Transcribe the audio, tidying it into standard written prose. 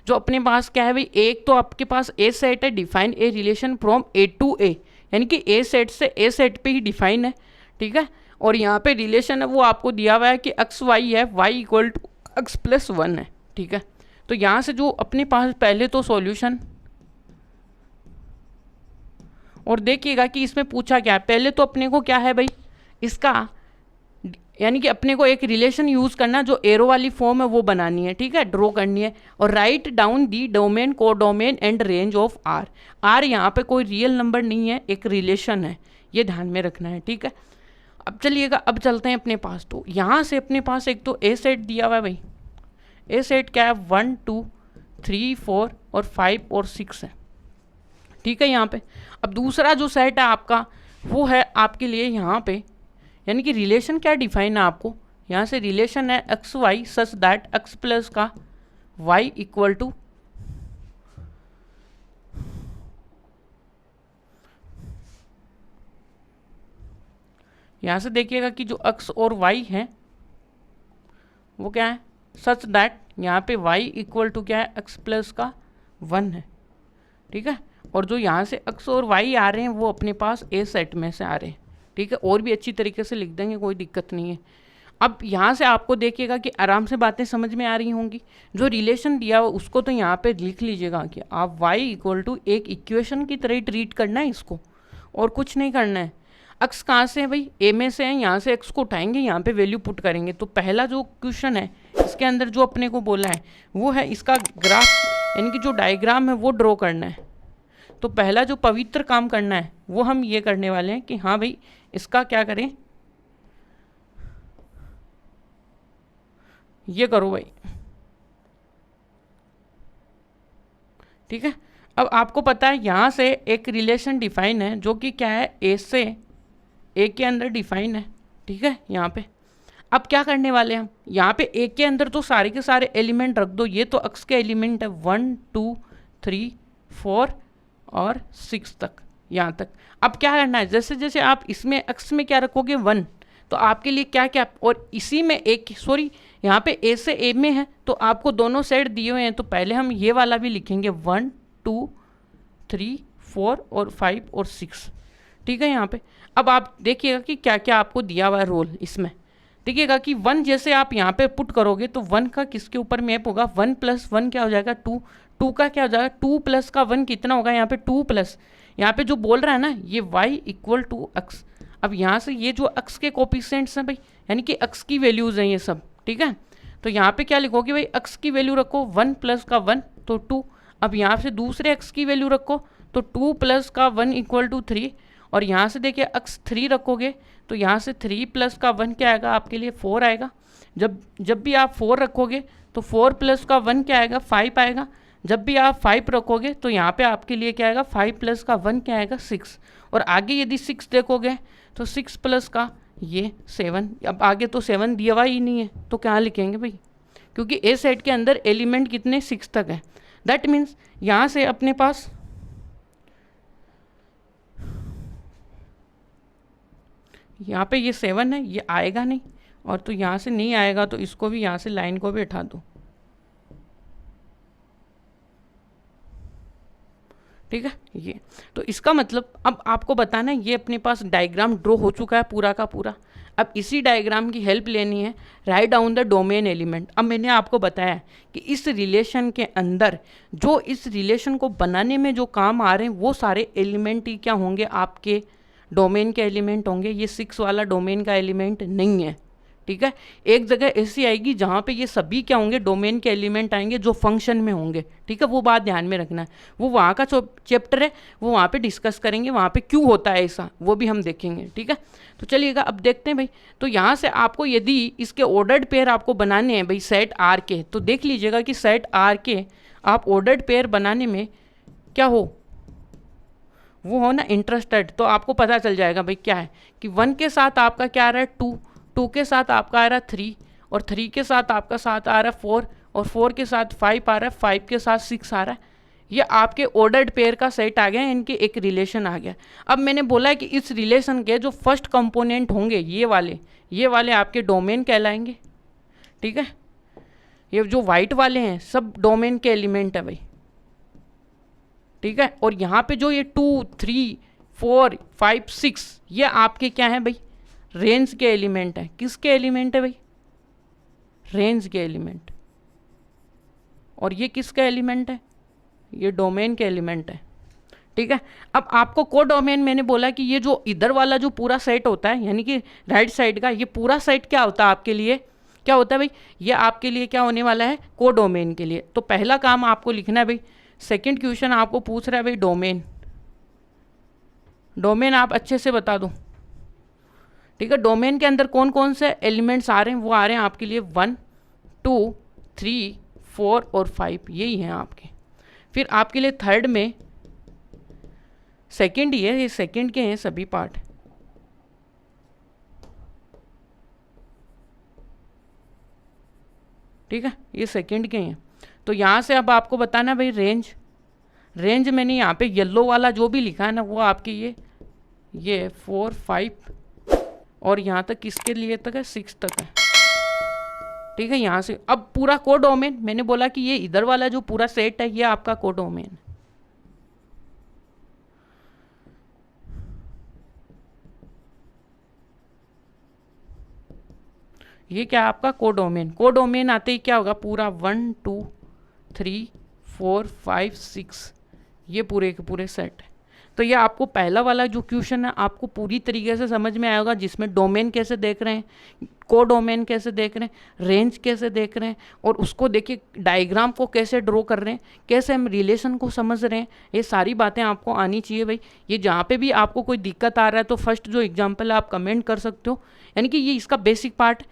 जो अपने पास क्या है भाई, एक तो आपके पास ए सेट है, define A relation from A to A, यानी कि ए सेट से ए सेट पे ही डिफाइन है, ठीक है। और यहाँ पे रिलेशन है वो आपको दिया हुआ है कि एक्स वाई है, y equal to x plus one है, ठीक है। तो यहाँ से जो अपने पास पहले तो सॉल्यूशन, और देखिएगा कि इसमें पूछा क्या है, पहले तो अपने को क्या है भाई, इसका यानी कि अपने को एक रिलेशन यूज़ करना, जो एरो वाली फॉर्म है वो बनानी है, ठीक है, ड्रॉ करनी है। और write down the domain, codomain and range of R. R यहाँ पे कोई रियल नंबर नहीं है, एक रिलेशन है, ये ध्यान में रखना है, ठीक है। अब चलिएगा, अब चलते हैं अपने पास। तो यहाँ से अपने पास एक तो ए सेट दिया हुआ है भाई, ए सेट क्या है, 1 2 3 4 और 5 और 6 है, ठीक है यहाँ पे। अब दूसरा जो सेट है आपका वो है आपके लिए यहाँ पे, यानी कि रिलेशन क्या डिफाइन है आपको, यहाँ से रिलेशन है x y such that x plus का वाई इक्वल टू यहाँ से देखिएगा कि जो एक्स और वाई है वो क्या है, सच दैट यहाँ पे y इक्वल टू क्या है, एक्स प्लस का 1 है, ठीक है। और जो यहाँ से x और y आ रहे हैं वो अपने पास ए सेट में से आ रहे हैं, ठीक है। और भी अच्छी तरीके से लिख देंगे, कोई दिक्कत नहीं है। अब यहाँ से आपको देखिएगा कि आराम से बातें समझ में आ रही होंगी। जो रिलेशन दिया हुआ उसको तो यहाँ पे लिख लीजिएगा कि आप y इक्वल टू एक इक्वेशन की तरह ट्रीट करना है इसको, और कुछ नहीं करना है। x कहाँ से है भाई, a में से है, यहाँ से x को उठाएंगे, यहाँ पे वैल्यू पुट करेंगे। तो पहला जो क्वेश्चन है इसके अंदर जो अपने को बोला है वो है इसका ग्राफ, यानी कि जो डायग्राम है वो ड्रॉ करना है। तो पहला जो पवित्र काम करना है वो हम ये करने वाले हैं कि हाँ भाई इसका क्या करें, ये करो भाई, ठीक है। अब आपको पता है यहाँ से एक रिलेशन डिफाइन है जो कि क्या है, ए से ए के अंदर डिफाइन है, ठीक है यहाँ पे। अब क्या करने वाले हैं हम, यहाँ पे ए के अंदर तो सारे के सारे एलिमेंट रख दो, ये तो एक्स के एलिमेंट है 1 2 3 4 और 6 तक, यहाँ तक। अब क्या करना है, जैसे जैसे आप इसमें एक्स में क्या रखोगे 1, तो आपके लिए क्या क्या, और इसी में एक सॉरी यहाँ पे ए से ए में है तो आपको दोनों सेट दिए हुए हैं, तो पहले हम ये वाला भी लिखेंगे 1 2 3 4 और 5 और 6, ठीक है यहाँ पे। अब आप देखिएगा कि क्या क्या आपको दिया हुआ है रोल इसमें। देखिएगा कि 1 जैसे आप यहाँ पे पुट करोगे तो 1 का किसके ऊपर मैप होगा, 1 प्लस 1 क्या हो जाएगा 2, 2 का क्या हो जाएगा 2 प्लस का 1 कितना होगा, यहाँ पे 2 प्लस, यहाँ पे जो बोल रहा है ना ये y इक्वल टू एक्स। अब यहाँ से ये जो x के कोफिशिएंट्स हैं भाई, यानी कि x की वैल्यूज़ हैं ये सब, ठीक है। तो यहाँ पे क्या लिखोगे भाई, x की वैल्यू रखो 1 प्लस का 1 तो 2। अब यहाँ से दूसरे x की वैल्यू रखो तो 2 प्लस का 1 इक्वल टू 3। और यहाँ से देखिए x 3 रखोगे तो यहाँ से 3 प्लस का 1 क्या आएगा आपके लिए 4 आएगा। जब भी आप 4 रखोगे तो 4 प्लस का 1 क्या आएगा 5 आएगा। जब भी आप 5 रखोगे तो यहाँ पे आपके लिए क्या आएगा 5 प्लस का 1 क्या आएगा 6। और आगे यदि 6 देखोगे तो 6 प्लस का ये 7। अब आगे तो 7 दिया हुआ ही नहीं है तो क्या लिखेंगे भाई, क्योंकि ए सेट के अंदर एलिमेंट कितने 6 तक है। दैट मीन्स यहाँ से अपने पास यहाँ पे ये 7 है, ये आएगा नहीं, और तो यहाँ से नहीं आएगा तो इसको भी यहाँ से लाइन को भी हटा दो, ठीक है। ये तो इसका मतलब अब आपको बताना है, ये अपने पास डायग्राम ड्रॉ हो चुका है पूरा का पूरा। अब इसी डायग्राम की हेल्प लेनी है, write down the domain element. अब मैंने आपको बताया कि इस रिलेशन के अंदर जो इस रिलेशन को बनाने में जो काम आ रहे हैं वो सारे एलिमेंट ही क्या होंगे, आपके डोमेन के एलिमेंट होंगे। ये 6 वाला डोमेन का एलिमेंट नहीं है, ठीक है। एक जगह ऐसी आएगी जहाँ पे ये सभी क्या होंगे, डोमेन के एलिमेंट आएंगे जो फंक्शन में होंगे, ठीक है। वो बात ध्यान में रखना है, वो वहाँ का चैप्टर है, वो वहाँ पे डिस्कस करेंगे, वहाँ पे क्यों होता है ऐसा वो भी हम देखेंगे, ठीक है। तो चलिएगा अब देखते हैं भाई। तो यहाँ से आपको यदि इसके ऑर्डर्ड पेयर आपको बनाने हैं भाई सेट आर के, तो देख लीजिएगा कि सेट आर के आप ऑर्डर्ड पेयर बनाने में क्या हो, वो हो ना इंटरेस्टेड, तो आपको पता चल जाएगा भाई क्या है कि 1 के साथ आपका क्या आ रहा है 2, 2 के साथ आपका आ रहा है 3, और 3 के साथ आपका साथ आ रहा है 4, और 4 के साथ 5 आ रहा है, 5 के साथ 6 आ रहा है। ये आपके ऑर्डर्ड पेयर का सेट आ गया, इनके एक रिलेशन आ गया। अब मैंने बोला है कि इस रिलेशन के जो फर्स्ट कंपोनेंट होंगे ये वाले आपके डोमेन कहलाएंगे, ठीक है। ये जो वाइट वाले हैं सब डोमेन के एलिमेंट है भाई, ठीक है। और यहाँ पे जो ये 2, 3, 4, 5, 6 ये आपके क्या है भाई, रेंज के एलिमेंट है। किसके एलिमेंट है भाई, रेंज के एलिमेंट। और ये किसका एलिमेंट है, ये डोमेन के एलिमेंट है, ठीक है। अब आपको को डोमेन मैंने बोला कि ये जो इधर वाला जो पूरा सेट होता है, यानी कि राइट साइड का ये पूरा सेट क्या होता है आपके लिए, क्या होता है भाई, ये आपके लिए क्या होने वाला है, को डोमेन के लिए। तो पहला काम आपको लिखना है भाई, सेकंड क्वेश्चन आपको पूछ रहा है भाई डोमेन, डोमेन आप अच्छे से बता दो, ठीक है। डोमेन के अंदर कौन कौन से एलिमेंट्स आ रहे हैं, वो आ रहे हैं आपके लिए 1, 2, 3, 4 और 5, यही हैं आपके। फिर आपके लिए थर्ड में सेकंड ही है, ये सेकंड के हैं सभी पार्ट, ठीक है, ये सेकंड के हैं। तो यहाँ से अब आपको बताना भाई रेंज, रेंज मैंने यहाँ पे येलो वाला जो भी लिखा है ना वो आपके ये 4, 5 और यहाँ तक किसके लिए तक है, 6 तक है, ठीक है। यहाँ से अब पूरा को डोमेन, मैंने बोला कि ये इधर वाला जो पूरा सेट है ये आपका को डोमेन, ये क्या है आपका को डोमेन। को डोमेन आते ही क्या होगा, पूरा 1, 2, 3, 4, 5, 6 ये पूरे के पूरे सेट है। तो ये आपको पहला वाला जो क्वेश्चन है आपको पूरी तरीके से समझ में आएगा, जिसमें डोमेन कैसे देख रहे हैं, को डोमेन कैसे देख रहे हैं, रेंज कैसे देख रहे हैं, और उसको देखिए डायग्राम को कैसे ड्रॉ कर रहे हैं, कैसे हम रिलेशन को समझ रहे हैं, ये सारी बातें आपको आनी चाहिए भाई। ये जहाँ पे भी आपको कोई दिक्कत आ रहा है तो फर्स्ट जो एग्जाम्पल है आप कमेंट कर सकते हो, यानी कि ये इसका बेसिक पार्ट।